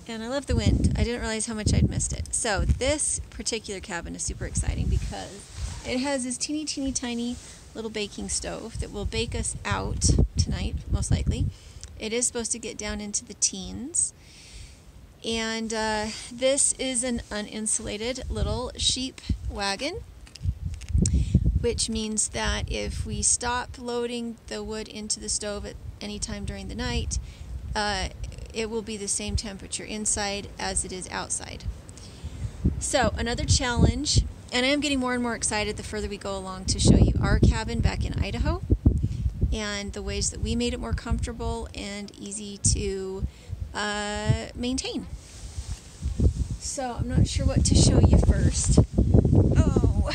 And I love the wind. I didn't realize how much I'd missed it. So this particular cabin is super exciting because it has this teeny tiny little baking stove that will bake us out tonight, most likely. It is supposed to get down into the teens. And this is an uninsulated little sheep wagon, which means that if we stop loading the wood into the stove at any time during the night, it will be the same temperature inside as it is outside. So another challenge, and I am getting more and more excited the further we go along to show you our cabin back in Idaho and the ways that we made it more comfortable and easy to maintain. So I'm not sure what to show you first. Oh,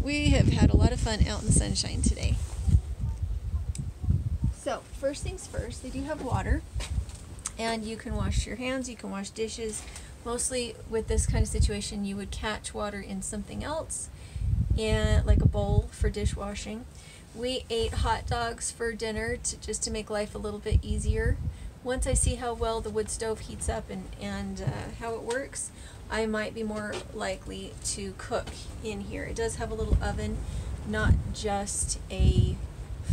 we have had a lot of fun out in the sunshine today. So first things first, they do have water, and you can wash your hands, you can wash dishes. Mostly with this kind of situation, you would catch water in something else, and like a bowl for dishwashing. We ate hot dogs for dinner just to make life a little bit easier. Once I see how well the wood stove heats up and how it works, I might be more likely to cook in here. It does have a little oven, not just a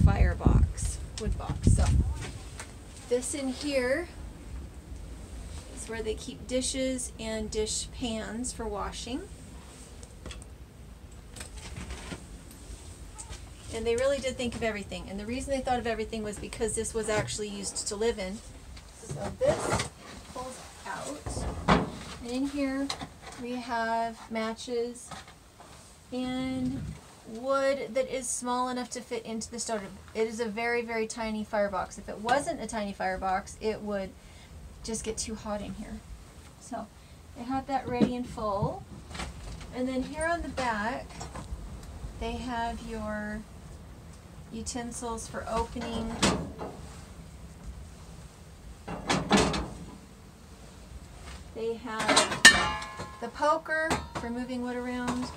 firebox, wood box. So this in here is where they keep dishes and dish pans for washing. And they really did think of everything. And the reason they thought of everything was because this was actually used to live in. So this pulls out. And in here we have matches and wood that is small enough to fit into the stove. It is a very tiny firebox. If it wasn't a tiny firebox, it would just get too hot in here. So they have that ready and full. And then here on the back, they have your utensils for opening. They have the poker for moving wood around.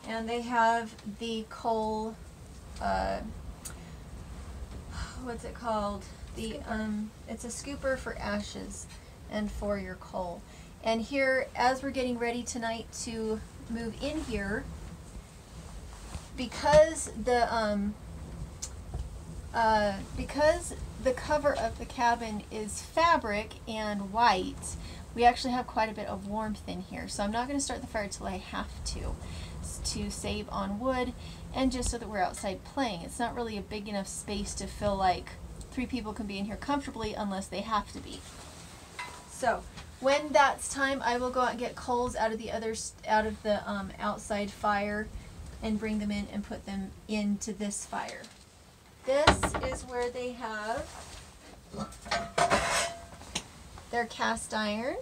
And they have the coal, what's it called? It's a scooper for ashes and for your coal. And here, as we're getting ready tonight to move in here, because the cover of the cabin is fabric and white, we actually have quite a bit of warmth in here. So I'm not going to start the fire till I have to save on wood and just so that we're outside playing. It's not really a big enough space to feel like 3 people can be in here comfortably unless they have to be. So when that's time, I will go out and get coals out of the outside fire and bring them in and put them into this fire. This is where they have their cast iron.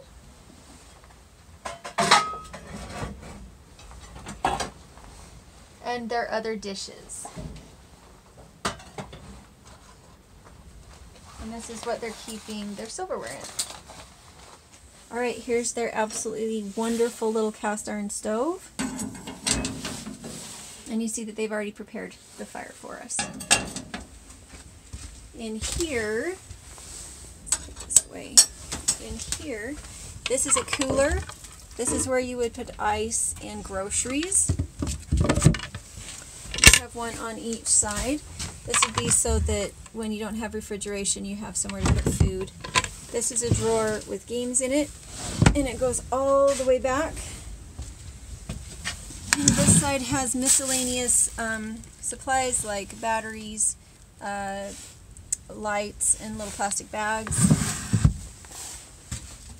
And their other dishes. And this is what they're keeping their silverware in. Alright, here's their absolutely wonderful little cast iron stove. And you see that they've already prepared the fire for us. In here, this way, in here, this is a cooler. This is where you would put ice and groceries. You have one on each side. This would be so that when you don't have refrigeration, you have somewhere to put food. This is a drawer with games in it, and it goes all the way back. And this side has miscellaneous supplies like batteries, lights, and little plastic bags.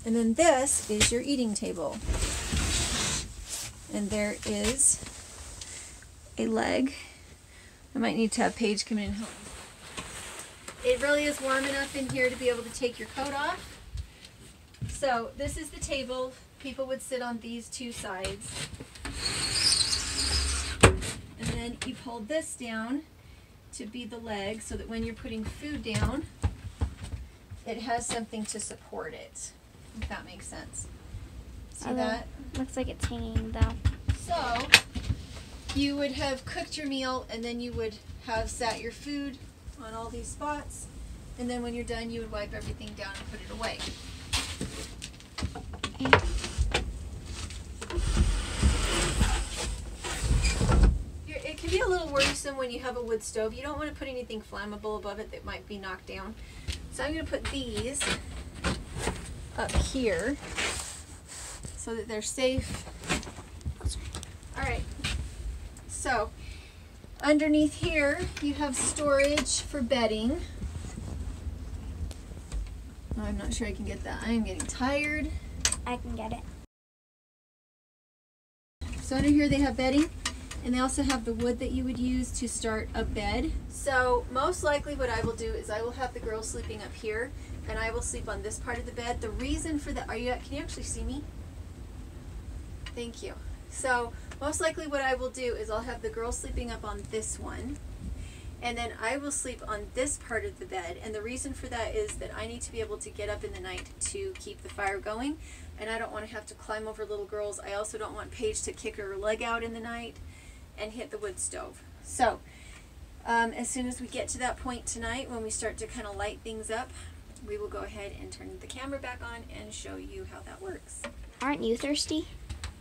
And then this is your eating table. And there is a leg. I might need to have Paige come in and help me. It really is warm enough in here to be able to take your coat off. So this is the table. People would sit on these 2 sides. And then you hold this down to be the leg so that when you're putting food down, it has something to support it, if that makes sense. See that? Looks like it's hanging though. So you would have cooked your meal and then you would have sat your food on all these spots. And then when you're done, you would wipe everything down and put it away. It can be a little worrisome when you have a wood stove. You don't want to put anything flammable above it that might be knocked down. So I'm going to put these up here so that they're safe. Alright, so underneath here you have storage for bedding. Oh, I'm not sure I can get that. I am getting tired. I can get it. So under here they have bedding, and they also have the wood that you would use to start a bed. So most likely what I will do is I will have the girls sleeping up here, and I will sleep on this part of the bed. The reason for that, can you actually see me? Thank you. So most likely what I will do is I'll have the girls sleeping up on this one, and then I will sleep on this part of the bed. And the reason for that is that I need to be able to get up in the night to keep the fire going, and I don't want to have to climb over little girls. I also don't want Paige to kick her leg out in the night and hit the wood stove. So as soon as we get to that point tonight when we start to kind of light things up, we will go ahead and turn the camera back on and show you how that works. Aren't you thirsty?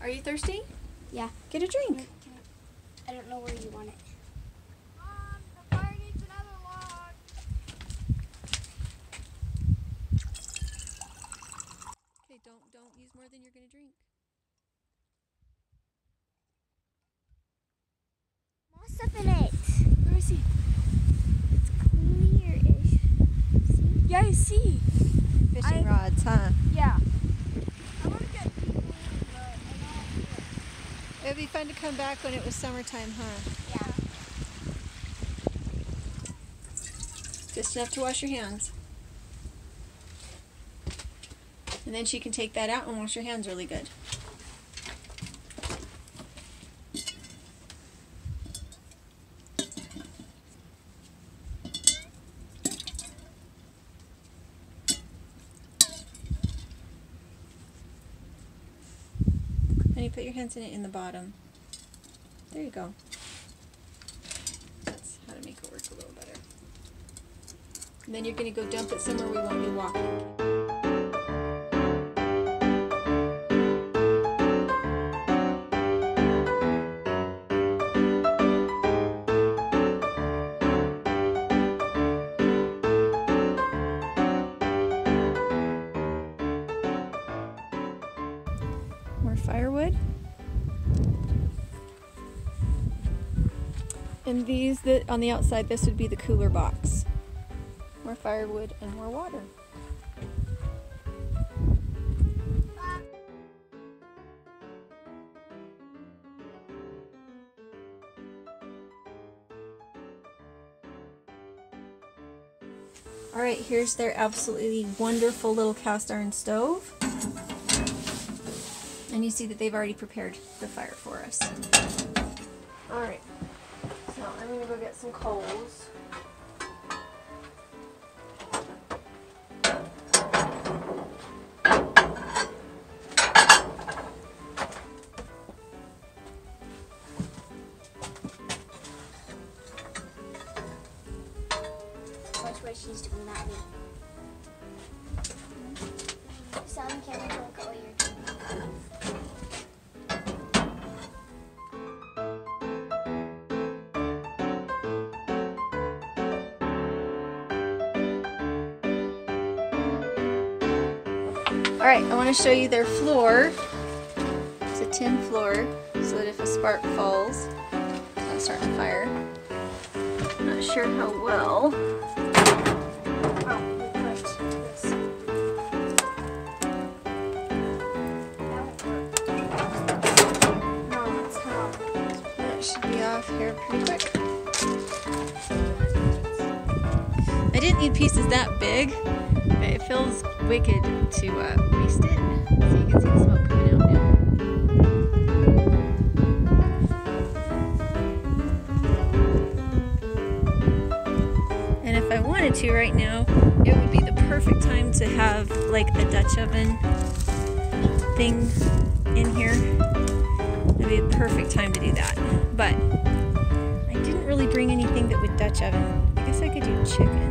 Are you thirsty? Yeah. Get a drink. I don't know where you want it. The fire needs another log. Okay, don't use more than you're gonna drink. More stuff in it. Let me see. It's clear-ish. See? Yeah, I see. Fishing rods, huh? Yeah. I want to get people in, but I don't. It'd be fun to come back when it was summertime, huh? Yeah. Just enough to wash your hands. And then she can take that out and wash her hands really good. And you put your hands in it in the bottom. There you go. That's how to make it work a little better. And then you're going to go dump it somewhere we won't be walking. More firewood. And these, on the outside, this would be the cooler box. More firewood and more water. Alright, here's their absolutely wonderful little cast iron stove. And you see that they've already prepared the fire for us. Alright, so I'm going to go get some coals. Watch what she's doing that way. Sound camera, don't look at what you're doing. Alright, I want to show you their floor. It's a tin floor, so that if a spark falls, it's not starting a fire. I'm not sure how well. That should be off here pretty quick. I didn't need pieces that big, but it feels wicked to waste it. So you can see the smoke coming out now. And if I wanted to right now, it would be the perfect time to have like a Dutch oven thing in here. It would be a perfect time to do that. But I didn't really bring anything that would Dutch oven. I guess I could do chicken.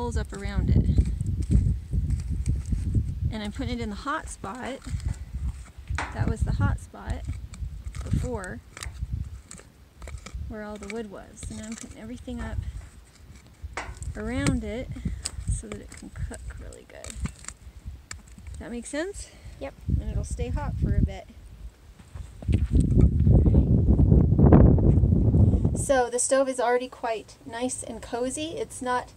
coals up around it. And I'm putting it in the hot spot. That was the hot spot before, where all the wood was. So now I'm putting everything up around it so that it can cook really good. Does that make sense? Yep. And it'll stay hot for a bit. So the stove is already quite nice and cozy. It's not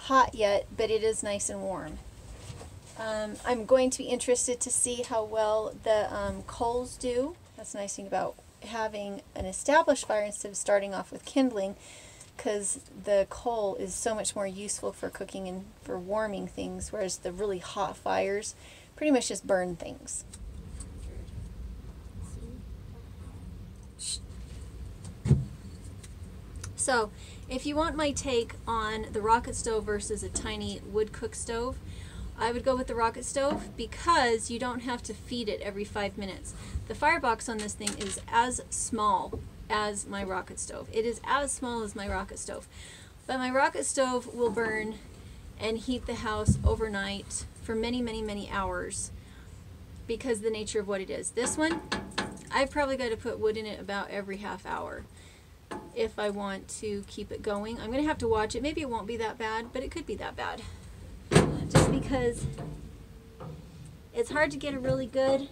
hot yet, but it is nice and warm. I'm going to be interested to see how well the coals do. That's the nice thing about having an established fire instead of starting off with kindling, because the coal is so much more useful for cooking and for warming things, whereas the really hot fires pretty much just burn things. So, if you want my take on the rocket stove versus a tiny wood cook stove, I would go with the rocket stove because you don't have to feed it every 5 minutes. The firebox on this thing is as small as my rocket stove. It is as small as my rocket stove. But my rocket stove will burn and heat the house overnight for many, many, many hours because of the nature of what it is. This one, I've probably got to put wood in it about every half hour if I want to keep it going. I'm going to have to watch it. Maybe it won't be that bad, but it could be that bad. Just because it's hard to get a really good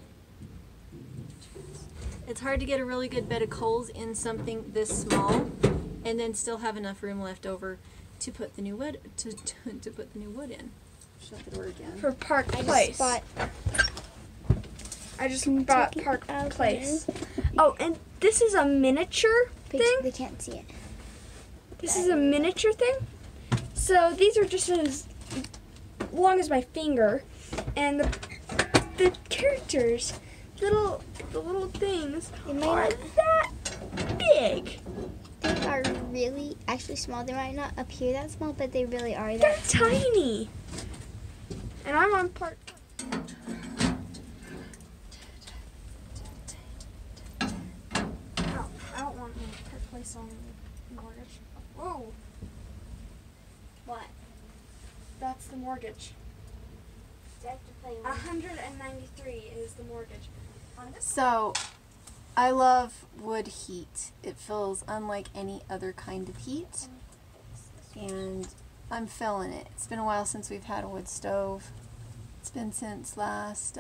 bed of coals in something this small and then still have enough room left over to put the new wood to put the new wood in. Shut the door again. For Park Place. I just bought Park Place. Oh, and this is a miniature thing. They can't see it. This is a miniature thing. So these are just as long as my finger, and the characters, the little things are that big. They are really actually small. They might not appear that small, but they really are that They're small. tiny. And I'm on Park. Oh, I don't want my Park Place on the mortgage. Whoa. What? That's the mortgage. Do I have to play with? 193 is the mortgage. So, I love wood heat. It feels unlike any other kind of heat, and I'm feeling it. It's been a while since we've had a wood stove. It's been since last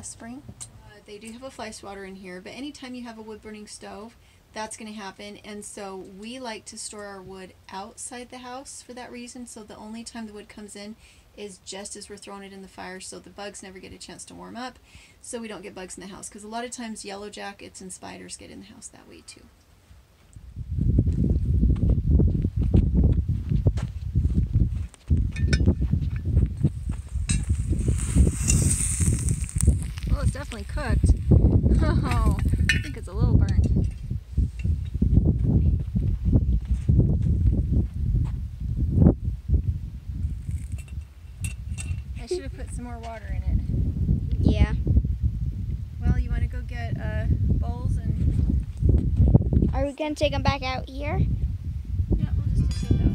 spring. They do have a fly swatter in here, but anytime you have a wood burning stove, that's going to happen, and so we like to store our wood outside the house for that reason, so the only time the wood comes in is just as we're throwing it in the fire, so the bugs never get a chance to warm up, so we don't get bugs in the house, because a lot of times yellow jackets and spiders get in the house that way too. Well, it's definitely cooked. Oh, I think it's a little burnt. I should have put some more water in it. Yeah. Well, you want to go get bowls and... Are we gonna take them back out here? Yeah, we'll just do that.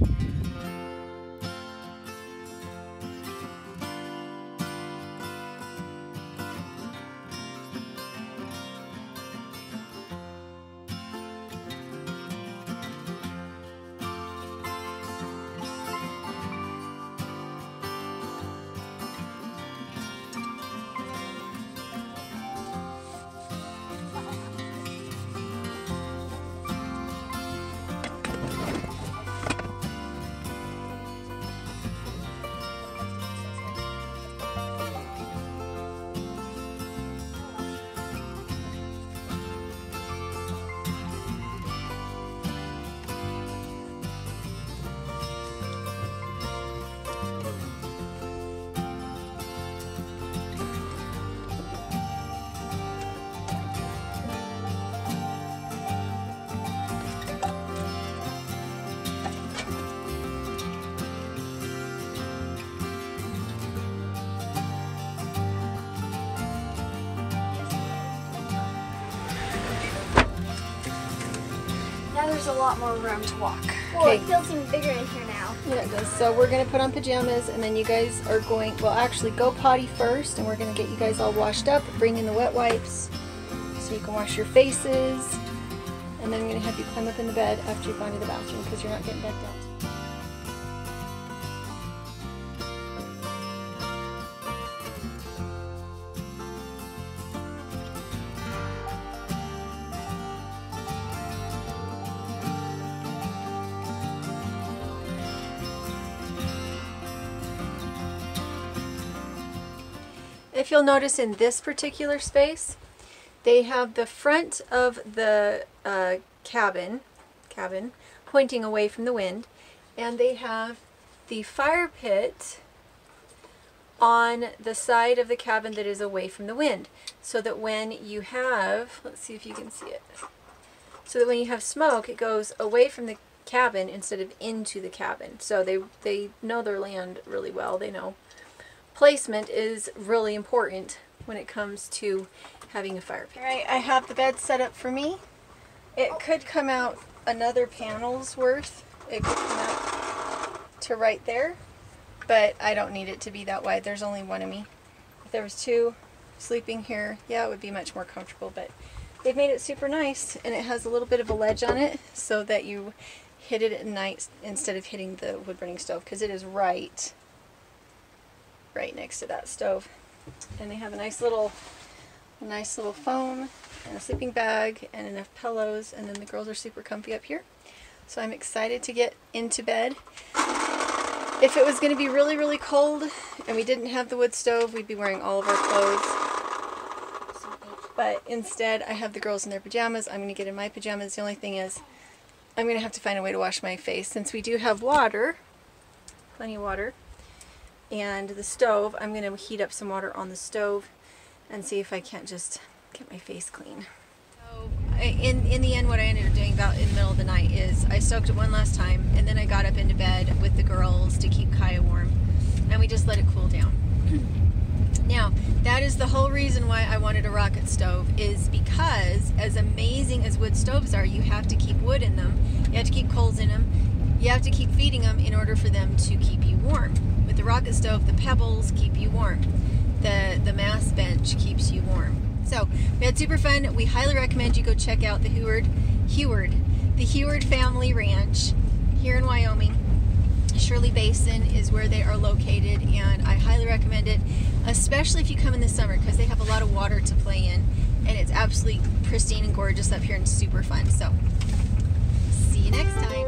Now there's a lot more room to walk. Well, it feels even bigger in here now. Yeah, it does. So we're going to put on pajamas, and then you guys are going, well, actually go potty first, and we're going to get you guys all washed up, bring in the wet wipes so you can wash your faces, and then I'm going to have you climb up in the bed after you've gone to the bathroom because you're not getting decked out. If you'll notice in this particular space, they have the front of the cabin pointing away from the wind, and they have the fire pit on the side of the cabin that is away from the wind, so that when you have, let's see if you can see it, so that when you have smoke, it goes away from the cabin instead of into the cabin. So they know their land really well. They know placement is really important when it comes to having a fire pit. All right, I have the bed set up for me. It could come out another panel's worth. It could come out to right there, but I don't need it to be that wide. There's only one of me. If there was two sleeping here, yeah, it would be much more comfortable, but they've made it super nice, and it has a little bit of a ledge on it so that you hit it at night instead of hitting the wood burning stove, because it is right next to that stove. And they have a nice little phone and a sleeping bag and enough pillows, and then the girls are super comfy up here. So I'm excited to get into bed. If it was going to be really, really cold and we didn't have the wood stove, we'd be wearing all of our clothes. But instead, I have the girls in their pajamas. I'm going to get in my pajamas. The only thing is, I'm going to have to find a way to wash my face. Since we do have water, plenty of water, and the stove, I'm going to heat up some water on the stove and see if I can't just get my face clean. So in the end, what I ended up doing about in the middle of the night is I soaked it one last time, and then I got up into bed with the girls to keep Kaya warm, and we just let it cool down. Now, that is the whole reason why I wanted a rocket stove, is because as amazing as wood stoves are, you have to keep wood in them, you have to keep coals in them, you have to keep feeding them in order for them to keep you warm. With the rocket stove, the pebbles keep you warm. The mass bench keeps you warm. So we had super fun. We highly recommend you go check out the Heward family ranch here in Wyoming. Shirley Basin is where they are located, and I highly recommend it, especially if you come in the summer, because they have a lot of water to play in, and it's absolutely pristine and gorgeous up here and super fun. So see you next time.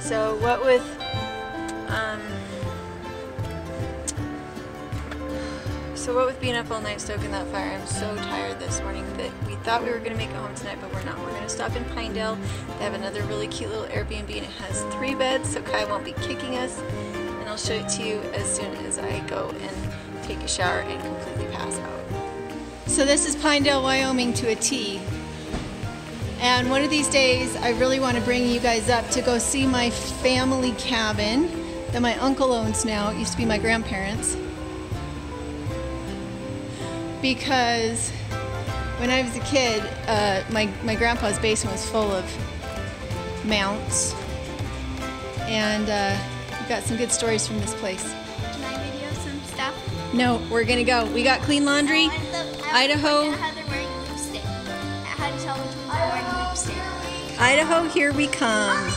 So what with being up all night stoking that fire, I'm so tired this morning that we thought we were going to make it home tonight, but we're not. We're going to stop in Pinedale. They have another really cute little Airbnb, and it has 3 beds, so Kai won't be kicking us. And I'll show it to you as soon as I go and take a shower and completely pass out. So this is Pinedale, Wyoming to a T. And one of these days, I really want to bring you guys up to go see my family cabin that my uncle owns now. It used to be my grandparents'. Because when I was a kid, my grandpa's basement was full of mounts, and we've got some good stories from this place. Can I video some stuff? No, we're gonna go. We got clean laundry. Idaho. How they're wearing lipstick. How to tell which ones are wearing lipstick. Idaho, here we come.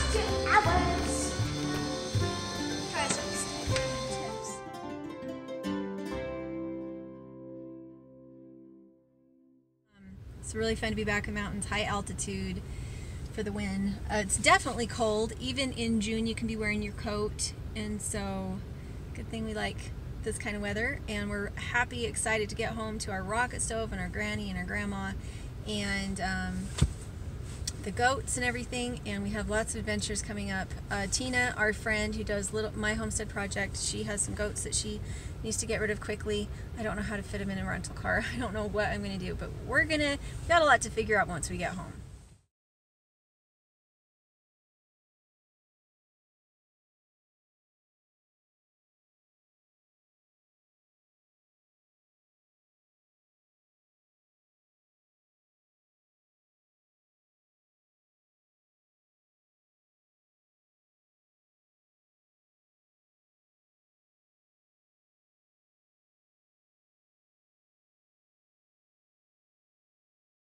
It's really fun to be back in mountains, high altitude, for the win. It's definitely cold. Even in June you can be wearing your coat, and so good thing we like this kind of weather, and we're happy, excited to get home to our rocket stove and our granny and our grandma and the goats and everything, and we have lots of adventures coming up. Tina, our friend who does my homestead project, she has some goats that she needs to get rid of quickly. I don't know how to fit them in a rental car. I don't know what I'm going to do, but we've got a lot to figure out once we get home.